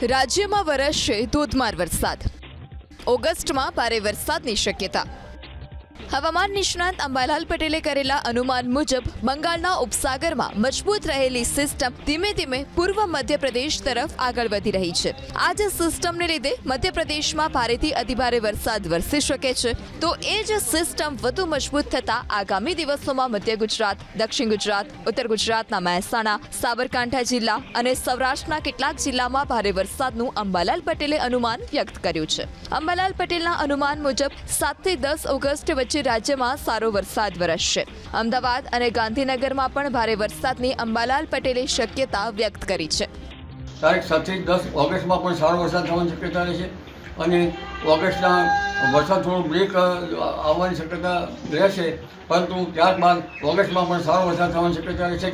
રાજ્યમાં વરસશે ધોધમાર વરસાદ. ઓગસ્ટમાં ભારે વરસાદની શક્યતા. હવામાન નિષ્ણાંત અંબાલાલ પટેલે કરેલા અનુમાન મુજબ બંગાળના ઉપસાગરમાં મજબૂત રહેલી સિસ્ટમ ધીમે ધીમે પૂર્વ મધ્યપ્રદેશ તરફ આગળ વધી રહી છે. આ જ સિસ્ટમને લીધે મધ્યપ્રદેશમાં ભારેથી અતિભારે વરસાદ વરસી શકે છે. તો એ જ સિસ્ટમ વધુ મજબૂત થતા આગામી દિવસોમાં મધ્ય ગુજરાત, દક્ષિણ ગુજરાત, ઉત્તર ગુજરાતના મહેસાણા, સાબરકાંઠા જિલ્લા અને સૌરાષ્ટ્રના કેટલાક જિલ્લામાં ભારે વરસાદનું અંબાલાલ પટેલે અનુમાન વ્યક્ત કર્યું છે. અંબાલાલ પટેલના અનુમાન મુજબ 7 થી 10 ઓગસ્ટ વચ્ચે રાજ્યમાં સારો વરસાદ વરસશે. અમદાવાદ અને ગાંધીનગરમાં પણ ભારે વરસાદની અંબાલાલ પટેલે શક્યતા વ્યક્ત કરી છે. તારીખ 7 થી 10 ઓગસ્ટમાં પણ સારો વરસાદ થવાની શક્યતા રહેશે અને ઓગસ્ટના વરસાદ થોડો બ્રેક આવવાની શક્યતા રહેશે, પરંતુ ત્યારબાદ ઓગસ્ટમાં પણ સારો વરસાદ થવાની શક્યતા રહેશે.